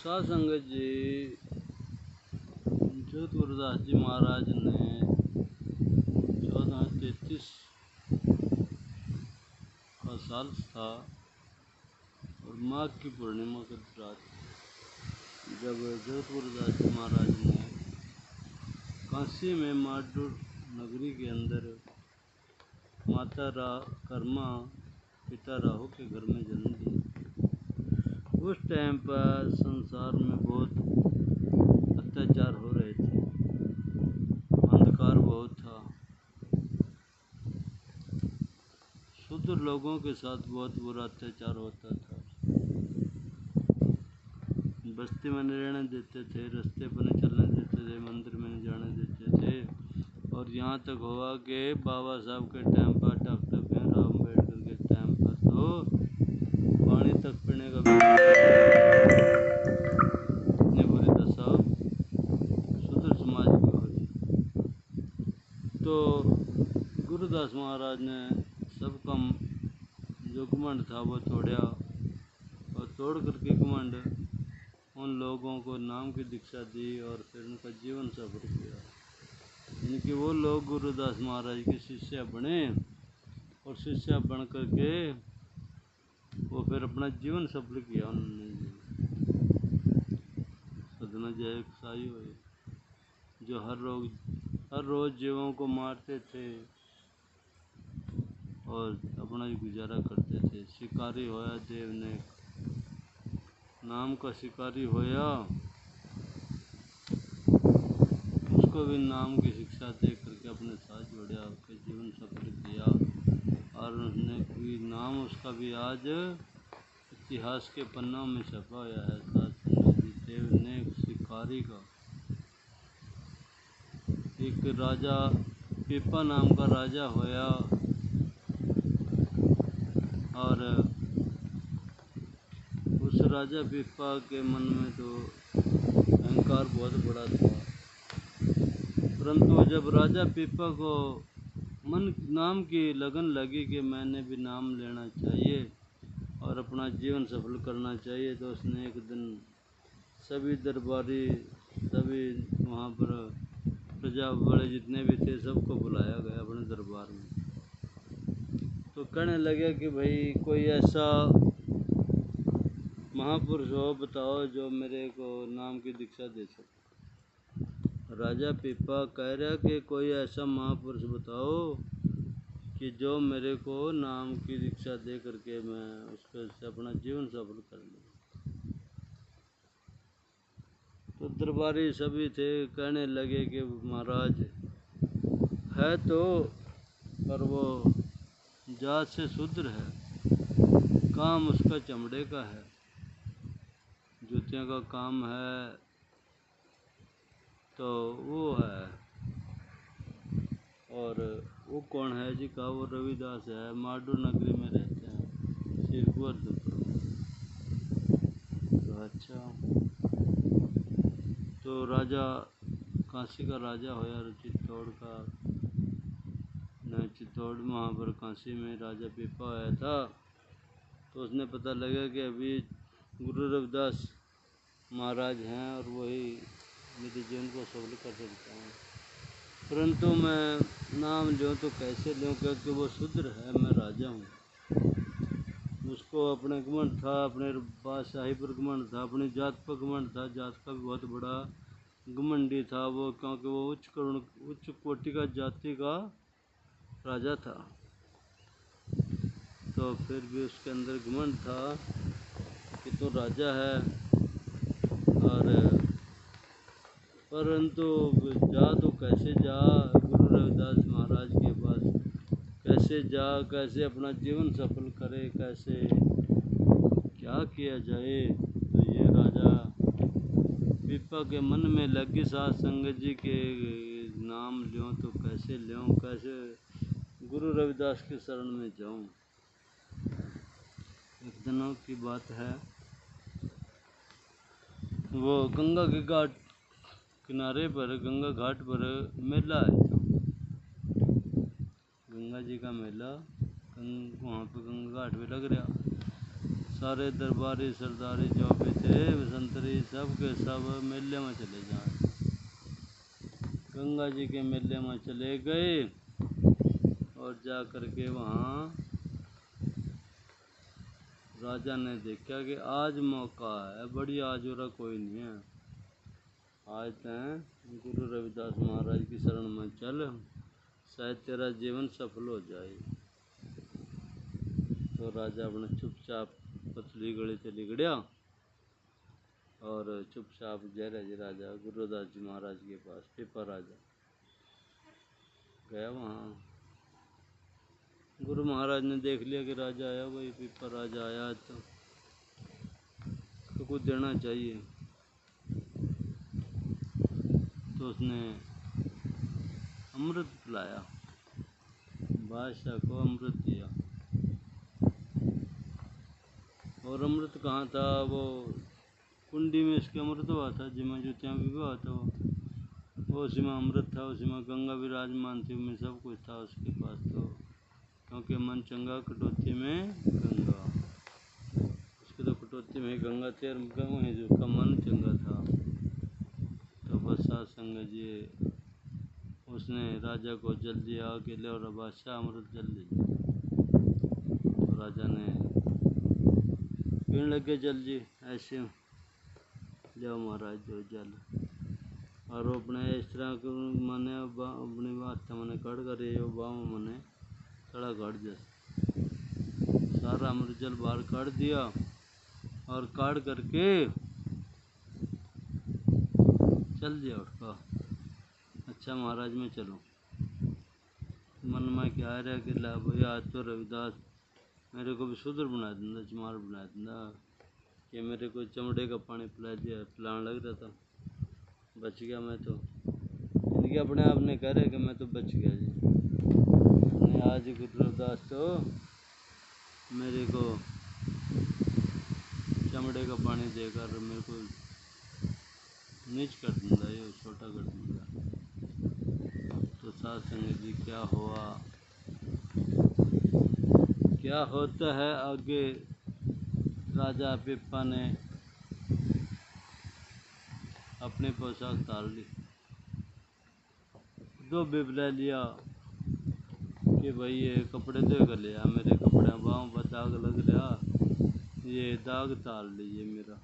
साध संगत जी जगत गुरुदास जी महाराज ने 1433 का साल था और माघ की पूर्णिमा की रात जब जगत गुरुदास जी महाराज ने काशी में माडुर नगरी के अंदर माता कर्मा पिता राहु के घर में जन्म लिया। उस टाइम पर संसार में बहुत अत्याचार हो रहे थे, अंधकार बहुत था, शूद्र लोगों के साथ बहुत बुरा अत्याचार होता था। बस्ती में नहीं रहने देते थे, रास्ते पर नहीं चलने देते थे, मंदिर में नहीं जाने देते थे। और यहाँ तक हुआ कि बाबा साहब के टाइम पर, डॉक्टर भीमराव अम्बेडकर के टाइम पर तो पानी तक पीने का भी इतनी बुरी दशा शूद्र समाज की हो रही। तो गुरुदास महाराज ने सबका जो घमंड था वो तोड़ा और तोड़ करके घमंड उन लोगों को नाम की दीक्षा दी और फिर उनका जीवन सफल किया। इनके वो लोग गुरुदास महाराज के शिष्य बने और शिष्य बन करके वो फिर अपना जीवन सफल किया उन्होंने। सदना जय एक साई हुए जो हर रोज जीवों को मारते थे और अपना गुजारा करते थे। शिकारी होया देव ने नाम का शिकारी होया, उसको भी नाम की शिक्षा दे करके अपने साथ जोड़ा, उसके जीवन सफल किया और उसने भी नाम उसका भी आज इतिहास के पन्नों में छपा हुआ है। साथ देव ने शिकारी का एक राजा पीपा नाम का राजा होया और उस राजा पीपा के मन में तो अहंकार बहुत बड़ा था, परंतु जब राजा पीपा को नाम की लगन लगी कि मैंने भी नाम लेना चाहिए और अपना जीवन सफल करना चाहिए, तो उसने एक दिन सभी दरबारी, सभी वहाँ पर प्रजा बड़े जितने भी थे सबको बुलाया गया अपने दरबार में। तो कहने लगे कि भाई कोई ऐसा महापुरुष हो बताओ जो मेरे को नाम की दीक्षा दे सके। राजा पीपा कह रहा कि कोई ऐसा महापुरुष बताओ कि जो मेरे को नाम की दीक्षा दे करके मैं उस पर से अपना जीवन सफल कर लूँ। तो दरबारी सभी थे, कहने लगे कि महाराज है तो पर वो जात से शूद्र है, काम उसका चमड़े का है, जूतियों का काम है, तो वो है। और वो कौन है जी? कहा वो रविदास है, माडुर नगरी में रहते हैं, सिरकुअरदपुर में। तो अच्छा, तो राजा काशी का राजा होया, चित्तौड़ का न चित्तौड़ वहाँ पर काशी में राजा पीपा आया था। तो उसने पता लगा कि अभी गुरु रविदास महाराज हैं और वही मेरे जीवन को सफल कर सकता हूँ, परंतु मैं नाम लूँ तो कैसे लूँ, क्योंकि वो शूद्र है, मैं राजा हूँ। उसको अपने घमंड था, अपने बादशाही पर घमंड था, अपनी जात पर घमंड था, जात का भी बहुत बड़ा घमंडी था वो, क्योंकि वो उच्च कोटि का जाति का राजा था। तो फिर भी उसके अंदर घमंड था कि तो राजा है, और परंतु जा तो कैसे जा गुरु रविदास महाराज के पास, कैसे जा, कैसे अपना जीवन सफल करे, कैसे क्या किया जाए। तो ये राजा पीपा के मन में लगी साध संगत जी के नाम लूँ तो कैसे लूँ, कैसे गुरु रविदास के शरण में जाऊँ। एक दिनों की बात है, वो गंगा के घाट किनारे पर, गंगा घाट पर मेला है, गंगा जी का मेला वहाँ पर गंगा घाट पे लग रहा। सारे दरबारी सरदारी जो भी थे संतरी सब के सब मेले में चले जाए। गंगा जी के मेले में चले गए और जा कर के वहाँ राजा ने देखा कि आज मौका है बड़ी, आज और कोई नहीं है, आज तय गुरु रविदास महाराज की शरण में चल, शायद तेरा जीवन सफल हो जाए। तो राजा अपने चुपचाप पतली गली चली गया और चुपचाप जयराज राजा गुरुदास जी महाराज के पास पिपा राजा गया। वहाँ गुरु महाराज ने देख लिया कि राजा आया, भाई पिपा राजा आया तो कुछ देना चाहिए। तो उसने अमृत पिलाया, बादशाह को अमृत दिया। और अमृत कहाँ था, वो कुंडी में इसके अमृत हुआ था, जिसमें जो ત્યાં भी हुआ था वो उसी में अमृत था, उसी में गंगा विराजमान थी, में सब कुछ था उसके पास। तो क्योंकि मन चंगा कटौती में गंगा, उसके तो कटौती में गंगा थी और वहीं जो उसका मन चंगा था। तो बस सत्संग जी उसने राजा को जल्दी आके ले और बादशाह अमृत जल्दी। तो राजा ने पीने लगे जल्दी ऐसे, जाओ महाराज जो जल, और वो अपने इस तरह के मैंने अपनी बात मैंने कड़ कर बाव मैंने थोड़ा काट जैसे सारा अमृत जल बाहर काट दिया और काट करके चल दिया उठका। अच्छा महाराज मैं चलूँ, मन में क्या रहा कि ला भाई आज तो रविदास मेरे को भी शुद्र बना देंगे, चमार बना देंगे, कि मेरे को चमड़े का पानी पिला दिया, पिलाने लग रहा था, बच गया मैं तो। इनके अपने आप ने कह रहे कि मैं तो बच गया जी, नहीं आज गुरु रविदास तो मेरे को चमड़े का पानी देकर मेरे को नीच कर दूँगा, ये छोटा कर दूँगा। तो साथ संगत जी क्या हुआ, क्या होता है आगे। राजा पिप्पा ने अपनी पोशाक तार ली, दो बिबला लिया कि भाई ये कपड़े धो कर लिया, मेरे कपड़े बाहों पर दाग लग रहा, ये दाग तार लीजिए मेरा,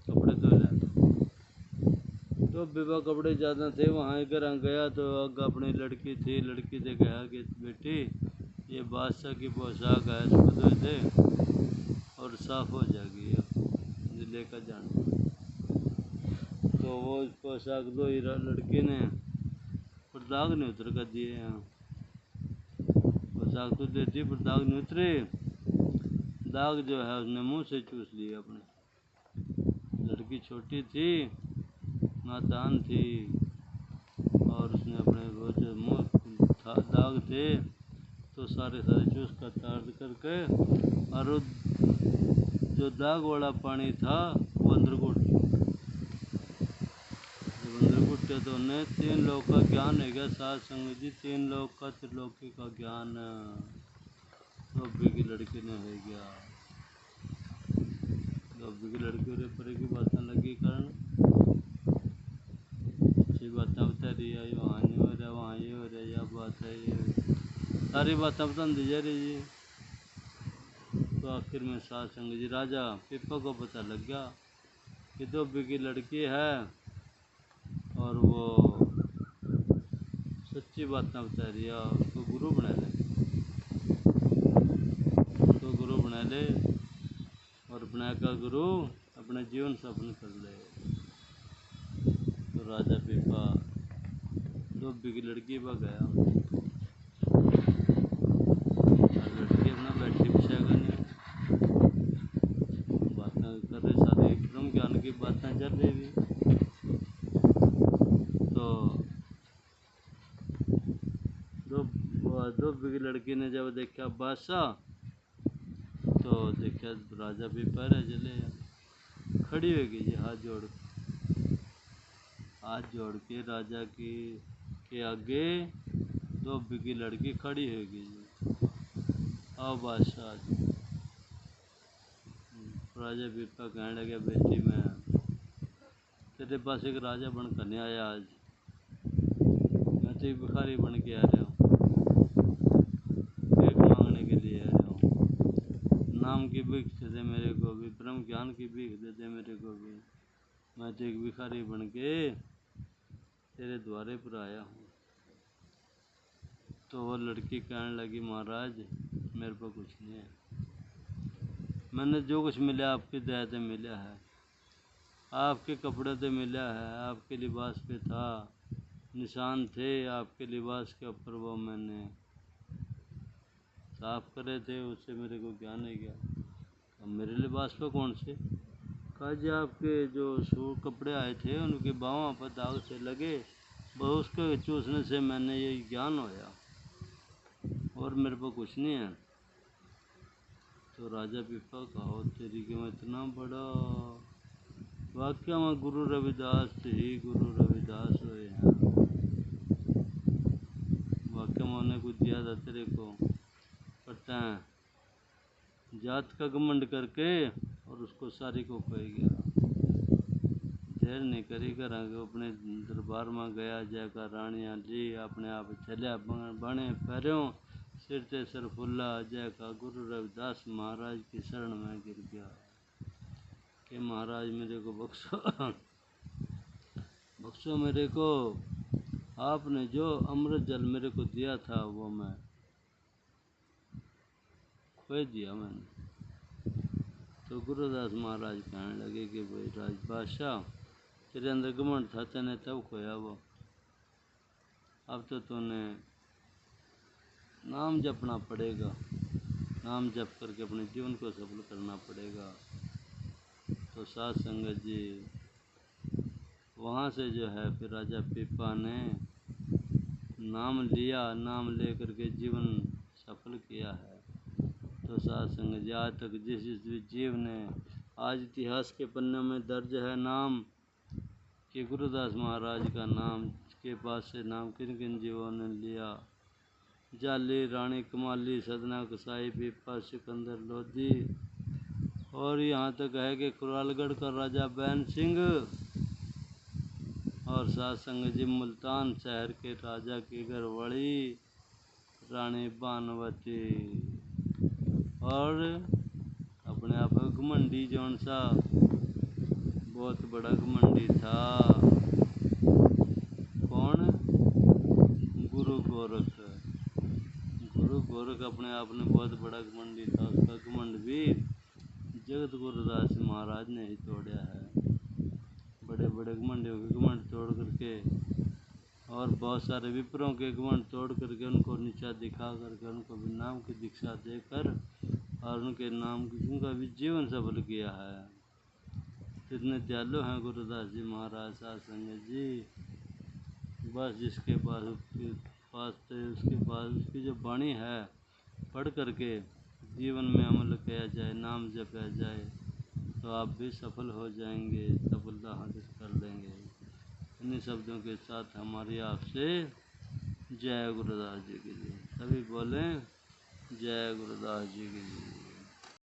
कपड़े धो लिया। तो बिबा कपड़े ज़्यादा थे, वहाँ घर गया तो अपनी लड़की थी, लड़की से कहा कि बेटी ये बादशाह की पोशाक है, इसको धो दे और साफ़ हो जाएगी, ये लेकर जाना। तो वो पोशाक दो ही लड़की ने, पर दाग नहीं उतर कर दिए। यहाँ पोशाक तो देती पर दाग नहीं उतरे, दाग जो है उसने मुंह से चूस लिए अपने। लड़की छोटी थी, नादान थी, और उसने अपने वो जो मुँह दाग थे तो सारे चूस कर तार करके, और जो दाग वाला पानी था वो अंदर घुट, जब अंदर घुटे तो उन्हें 3 लोक का ज्ञान है गया। साथ संगत जी 3 लोक का त्रिलोकी का ज्ञान धोबी की लड़की ने है गया। धोबी की लड़की रे परे की बातें लगी कारण अच्छी बातें बता रही है, वहाँ नहीं हो रहा, वहाँ ये हो रहा, यह बात है, ये सारी बातें बता दी जा रही है। तो आखिर में साथ संग जी राजा पिप्पा को पता लग गया कि धोबी की लड़की है और वो सच्ची बातें बता रही है, उसको गुरु बना ले, उसको गुरु बना ले और बना का गुरु अपने जीवन सफल कर ले। तो राजा पिप्पा धोबी की लड़की पर गया, लड़की अपना बैठी पिछा करने बातें कर रही, सारी ब्रह्म ज्ञान की बातें चल रही थी। तो धोबी की लड़की ने जब देखा बादशाह, तो देखा राजा पिप्पा रहे चले, खड़ी हो गई हाथ जोड़ के राजा के आगे धोबी की लड़की खड़ी हो गई। आओ बादशाह, राजा पीपा कहने लगे, बेटी मैं तेरे पास एक राजा बन कर नहीं आया आज, मैं तो एक भिखारी बन के आ रहा हूँ, भीख मांगने के लिए आ रहा हूँ। नाम की भीख दे दे मेरे को भी, ब्रह्म ज्ञान की भीख दे दे मेरे को भी, मैं तो एक भिखारी बन के तेरे द्वारे पर आया हूँ। तो वो लड़की कहने लगी, महाराज मेरे को कुछ नहीं है, मैंने जो कुछ मिला आपकी दया से मिला है, आपके कपड़े से मिला है, आपके लिबास पे था, निशान थे आपके लिबास के ऊपर, वो मैंने साफ करे थे, उससे मेरे को ज्ञान है गया। अब मेरे लिबास पे कौन से? कहा जी आपके जो सूट कपड़े आए थे उनके बाहों पर दाग से लगे, बस उसके चूसने से मैंने ये ज्ञान होया, और मेरे को कुछ नहीं है। तो राजा पीपा कहो तेरी के में इतना बड़ा वाक्य में गुरु रविदास ही गुरु रविदास हुए हैं। वाक्य में उन्हें कुछ दिया था तेरे को, पता है जात का घमंड करके और उसको सारी को कह गया, देर नहीं करी कर अपने दरबार में गया, जाकर रानियाँ ली, अपने आप चलिया बने पैरों, सिर से सर फुल्ला, जय का गुरु रविदास महाराज की शरण में गिर गया कि महाराज मेरे को बख्शो, बख्शो मेरे को, आपने जो अमृत जल मेरे को दिया था वो मैं खो दिया मैंने। तो गुरुदास महाराज कहने लगे कि भाई राज बादशाह तेरे अंदर घमंड था, तेने तब खोया वो, अब तो तूने नाम जपना पड़ेगा, नाम जप करके अपने जीवन को सफल करना पड़ेगा। तो साध संगत जी वहाँ से जो है फिर राजा पीपा ने नाम लिया, नाम ले करके जीवन सफल किया है। तो साध संगत जी आज तक जिस जीव ने, आज इतिहास के पन्ने में दर्ज है नाम कि गुरुदास महाराज का नाम के पास से नाम किन किन जीवों ने लिया, जाली, रानी कमाली, सदना कसाई, पीपा, सिकंदर लोधी, और यहाँ तक है कि कुरालगढ़ का राजा बैन सिंह, और साथ संग जी मुल्तान शहर के राजा की घरवाली रानी बानवती, और अपने आप घमंडी जौन सा बहुत बड़ा घमंडी था, कौन? गुरु गोरख। गुरु गोरख अपने आप में बहुत बड़ा घमंडी था, उसका घमंड भी जगत गुरुदास महाराज ने ही तोड़ा है। बड़े बड़े घमंडियों के घमंड तोड़ करके, और बहुत सारे विप्रों के घमंड तोड़ करके, उनको नीचा दिखा करके, उनको भी नाम की दीक्षा देकर, और उनके नाम की उनका भी जीवन सफल किया है। कितने दयालु हैं गुरुदास जी महाराज, साध संगत जी। बस जिसके पास उसके पास उसकी जो वाणी है पढ़ करके जीवन में अमल किया जाए, नाम जपा जाए, तो आप भी सफल हो जाएंगे, सफलता हासिल कर लेंगे। इन्हीं शब्दों के साथ हमारी आपसे जय गुरुदास जी की जय। सभी बोलें जय गुरुदास जी की जय।